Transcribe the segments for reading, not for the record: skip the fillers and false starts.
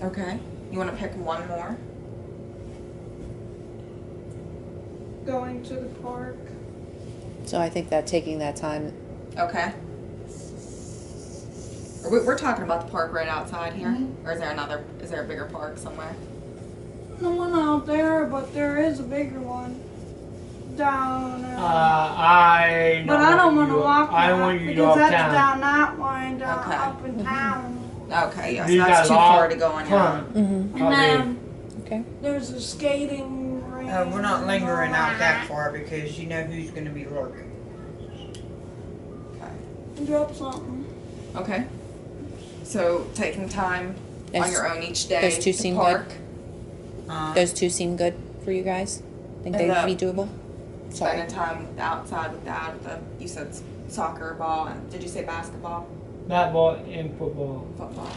Okay. You want to pick one more? Going to the park. So I think that taking that time. Okay. We're talking about the park right outside here, or is there a bigger park somewhere? No one out there, but there is a bigger one down. But I don't want to walk I that want you to because go that's uptown. down that way, down Okay. up in town. Okay, yes, You that's got too a lot far to go on your fun. own. And then Okay. there's a skating rink. We're not lingering and out all that far because you know who's going to be lurking. Okay. Drop something. Okay. So taking time on Those- your own each day. those two to seem park, Those two seem good for you guys? Think And, they'd be doable? Sorry. spending time outside with dad. You said soccer ball, and did you say basketball, That ball and football. football?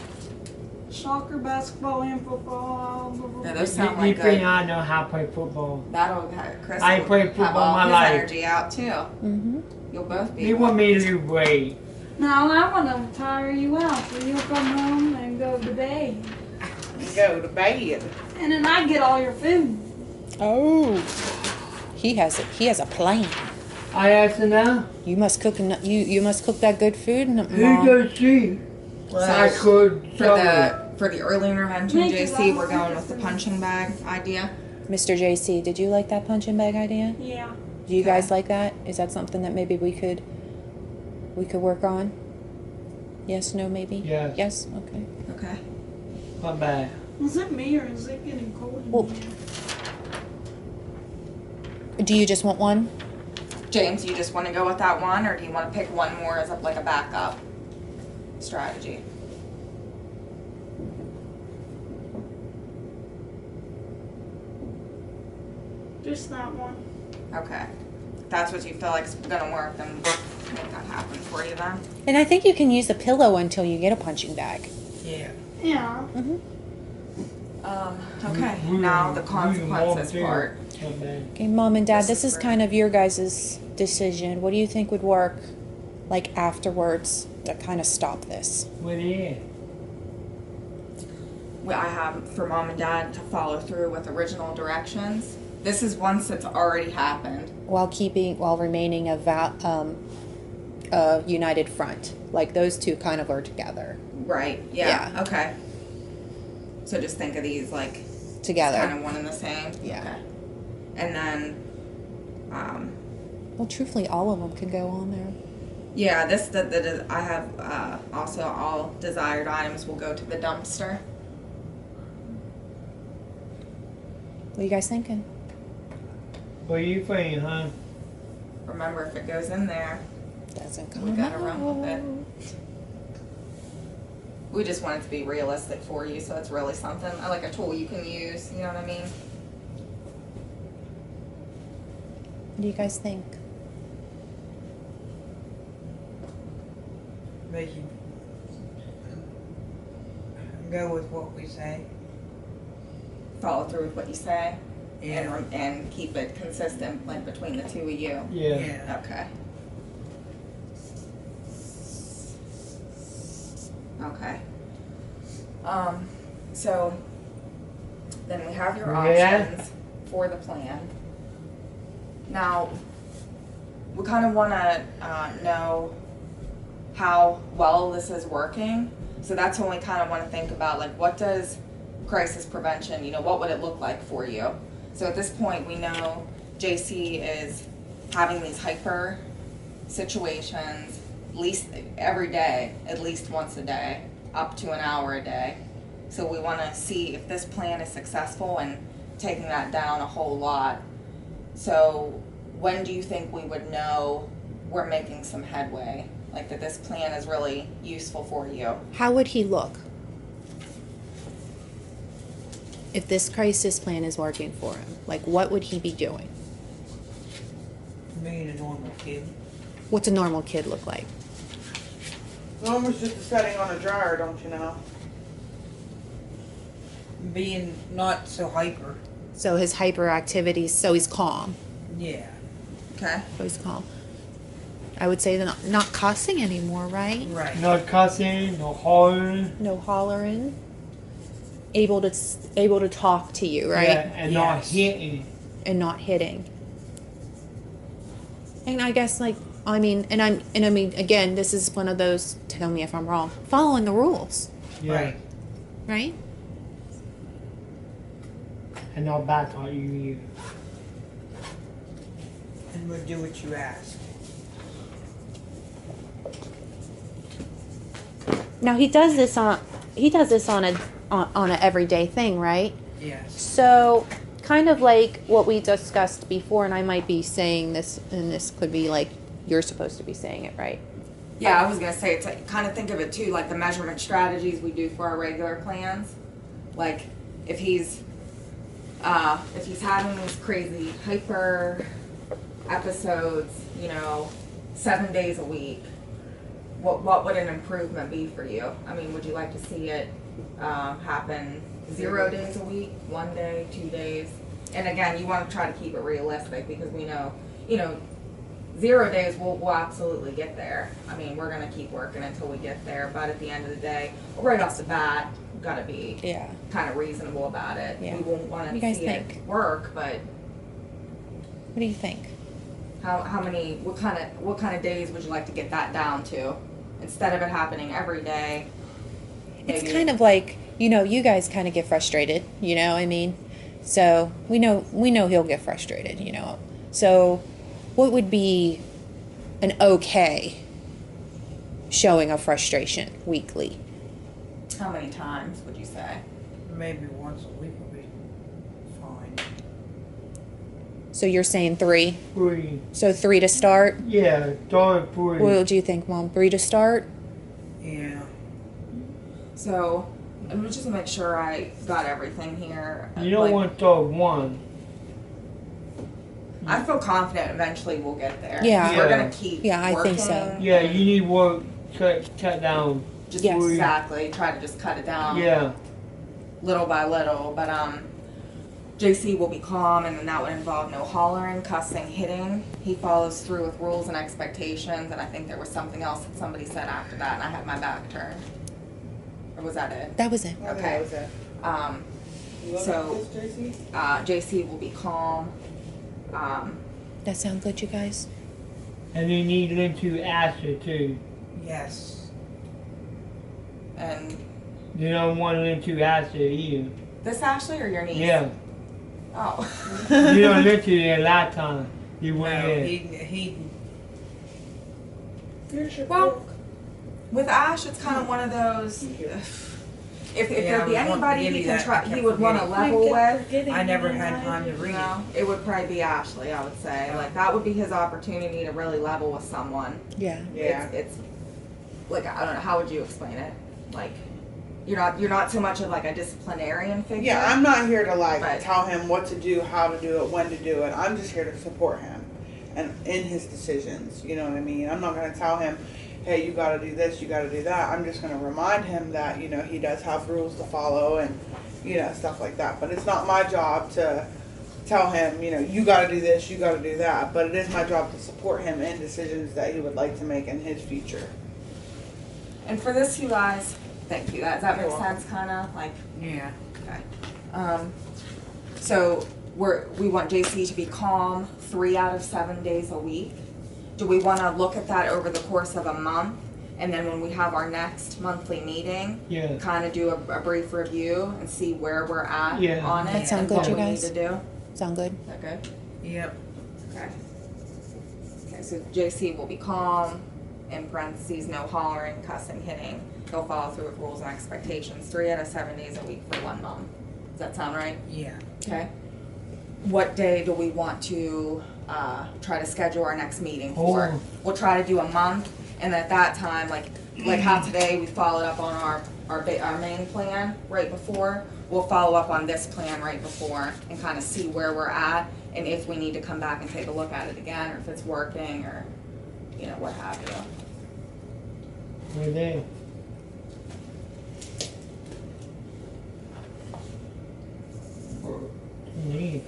Soccer, basketball, and football. Yeah, those sound You like think good. I know how to play football? That'll Chris. I will played have football all my his life. energy out too. Mm-hmm. You'll both be. You want me to lose weight? Now I want to tire you out, so you'll come home and go to bed. Go to bed. And then I get all your food. Oh. He has a plan. I asked her now. You must cook you must cook that good food, Who Mom. does she? I could For the early intervention, Make it JC, up. we're going with the punching bag idea. Mr. JC, did you like that punching bag idea? Yeah. Do you Okay. guys like that? Is that something that maybe we could work on? Yes, no, maybe? Yes. Yes? Okay. Okay. Not bad. Is it me or is it getting cold in Well- here? Do you just want one? James, you just want to go with that one, or do you want to pick one more as a backup strategy? Just that one. Okay. If that's what you feel like is gonna work, then we'll make that happen for you then. And I think you can use a pillow until you get a punching bag. Yeah. Yeah. Okay. Now the consequences part. Not bad. Okay, Mom and Dad, This this is is for- kind of your guys' decision. What do you think would work, like, afterwards to kind of stop this? What is? I have for Mom and Dad to follow through with original directions. This is once it's already happened. While remaining a united front. Like, those two kind of are together. Right. Yeah. Okay. So just think of these like Together. kind of one and the same. Yeah. Okay. And then, Well, truthfully, all of them could go on there. yeah, I have also all desired items will go to the dumpster. What are you guys thinking? What are you thinking, huh? Remember, if it goes in there, Doesn't we come gotta run with it. out. We just want it to be realistic for you, so it's really something like a tool you can use. You know what I mean? What do you guys think? But you go with what we say. Follow through with what you say, Yeah. and keep it consistent, like between the two of you. Yeah. Okay. Okay. So then we have your Yeah. options for the plan. Now, we kind of want to know how well this is working. So that's when we kind of want to think about, like, what does crisis prevention, what would it look like for you? So at this point, we know JC is having these hyper situations at least every day, at least once a day, up to an hour a day. So we want to see if this plan is successful and taking that down a whole lot. So when do you think we would know we're making some headway? Like that this plan is really useful for you? How would he look? If this crisis plan is working for him, like, what would he be doing? Being a normal kid. What's a normal kid look like? Normal's just a setting on a dryer, don't you know? Being not so hyper. So his hyperactivity, so he's calm. Yeah. Okay. So he's calm. I would say that not cussing anymore, right? Right. No cussing, no hollering. No hollering. able to talk to you, right? Yeah, and not Yes. hitting. And not hitting. And I guess like I mean again, this is one of those, tell me if I'm wrong, following the rules, Yeah. Right. right? And not back on you either. And we'll do what you ask. Now he does this on a everyday thing, right? Yes. So kind of like what we discussed before, and I might be saying this, and this could be like you're supposed to be saying it, right? Yeah, I was gonna say, it's like, kind of think of it too, like the measurement strategies we do for our regular plans. Like, if he's having these crazy hyper episodes, 7 days a week, what would an improvement be for you? I mean, would you like to see it happen 0 days a week, 1 day, 2 days? And again, you want to try to keep it realistic, because we know, 0 days we'll absolutely get there. I mean, we're gonna keep working until we get there, but at the end of the day, right off the bat, we've gotta be Yeah. kind of reasonable about it. Yeah. We won't What want do you to guys see think? it work, but What do you think? how many, what kind of days would you like to get that down to? Instead of it happening every day. It's maybe- kind of like, you guys kind of get frustrated, I mean? So we know he'll get frustrated, So what would be an okay showing of frustration weekly? How many times would you say? Maybe once a week would be fine. So you're saying 3? 3. So 3 to start? Yeah, start 3. What do you think, Mom? 3 to start? Yeah. So, let me just make sure I got everything here. You don't Like, want to start 1. I feel confident eventually we'll get there. Yeah. We're Yeah. gonna keep Yeah, I think so. working. Yeah, you need work cut down. Just Yes. exactly. Try to just cut it down. Yeah. Little by little, but JC will be calm, and then that would involve no hollering, cussing, hitting. He follows through with rules and expectations, and I think there was something else that somebody said after that, and I had my back turned. Or was that it? That was it. I think Okay. that was it. You look So- at this, JC? JC will be calm. That sound good, you guys? And you need them to answer too. Yes. And You don't want them to answer either. this Ashley or your niece? Yeah. Oh. You don't listen to them last time. You No, went in. he Well, with Ash, it's kind of one of those. If Yeah, there be I was wanting to anybody give he you can that. try, I he kept would want to forgetting. level with. I never had time to read No, it would probably be Ashley. I would say, like that would be his opportunity to really level with someone. Yeah. Yeah. It's like, I don't know, how would you explain it? Like, you're not so much of like a disciplinarian figure. Yeah, I'm not here to like But- tell him what to do, how to do it, when to do it. I'm just here to support him and in his decisions. You know what I mean? I'm not gonna tell him, hey, you gotta do this, you gotta do that. I'm just gonna remind him that, he does have rules to follow and, stuff like that. But it's not my job to tell him, you gotta do this, you gotta do that. But it is my job to support him in decisions that he would like to make in his future. And for this, you guys, thank you. Does that You're make welcome. sense? Kind of like. yeah. Okay. So we want JC to be calm 3 out of 7 days a week. Do we want to look at that over the course of a month, and then when we have our next monthly meeting, Yeah. kind of do a brief review and see where we're at Yeah. on it That sound and good, what you we guys? need to do? Sound good? Is that good? Yep. Okay. Okay, so JC will be calm, in parentheses, no hollering, cussing, hitting. He'll follow through with rules and expectations 3 out of 7 days a week for 1 month. Does that sound right? Yeah. Okay. What day do we want to try to schedule our next meeting for? Oh. We'll try to do a month, and at that time, like how today we followed up on our main plan right before. We'll follow up on this plan right before and kind of see where we're at, and if we need to come back and take a look at it again, or if it's working, or what have you. We're there. Neat.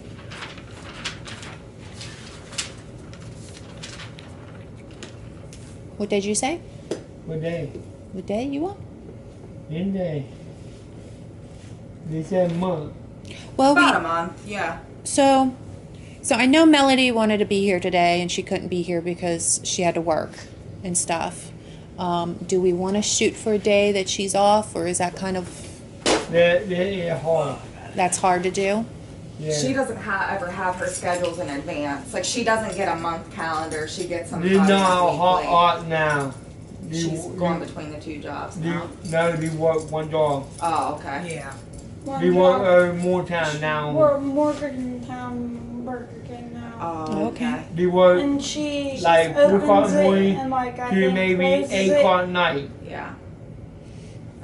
What did you say? We're there. What day you want? In there. They said month. Well, About a month, yeah. so I know Melody wanted to be here today, and she couldn't be here because she had to work and stuff. Do we want to shoot for a day that she's off, or is that kind of They're hard. that's hard to do? Yeah. She doesn't ever have her schedules in advance. Like, she doesn't get a month calendar. She gets them They know how weekly. hard now. She's going between the two jobs now. No, they work one job. Oh, okay. Yeah. They work more time now. We're Morgantown Burger King now. Oh, okay. They work And she like 4 o'clock opens in the it morning and like I to think maybe closes 8 it. o'clock at night. Yeah.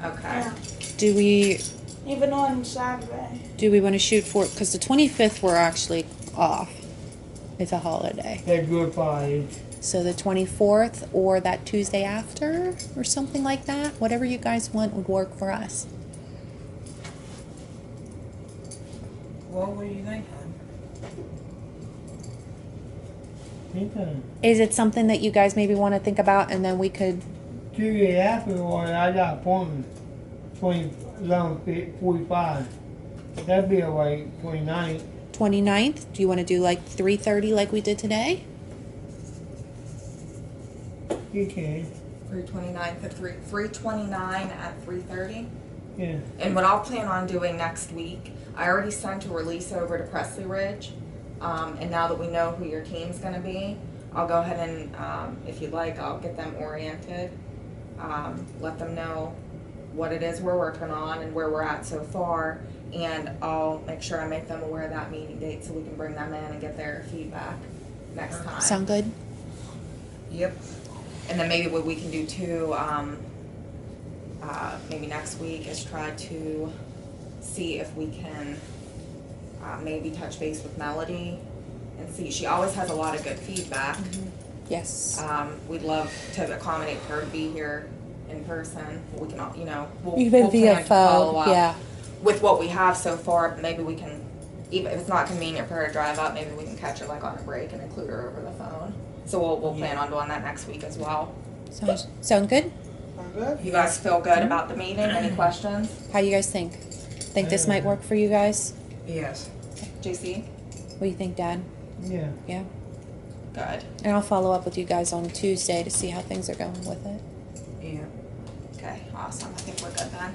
Okay. Yeah. Do we Even on Saturday. want to shoot for? Because the 25th we're actually off. It's a holiday. They're good Friday. So the 24th or that Tuesday after or something like that. Whatever you guys want would work for us. What were you thinking? Anytime. Is it something that you guys maybe want to think about, and then we could? Tuesday afterward, I got appointment. 11:45. That'd be alright. 29th. 29th? Do you want to do like 3:30 like we did today? You can. 329 at 329 at 3:30. Yeah. And what I'll plan on doing next week, I already sent a release over to Presley Ridge. And now that we know who your team's going to be, I'll go ahead and, if you'd like, I'll get them oriented. Let them know what it is we're working on and where we're at so far. And I'll make sure I make them aware of that meeting date so we can bring them in and get their feedback next time. Sound good? Yep. And then maybe what we can do too, maybe next week is try to see if we can maybe touch base with Melody and see. She always has a lot of good feedback. Yes. We'd love to accommodate her to be here in person. We can, all, we'll, Even we'll via plan to follow phone. up Yeah. with what we have so far. Maybe we can, even if it's not convenient for her to drive up, maybe we can catch her like on a break and include her over the phone. So we'll plan on doing that next week as well. Sound good? I'm good. You guys feel good about the meeting? Any questions? How you guys think? Think this might work for you guys? Yes. JC? What do you think, Dad? Yeah. Yeah. Good. And I'll follow up with you guys on Tuesday to see how things are going with it. Yeah. Okay, awesome. I think we're good then.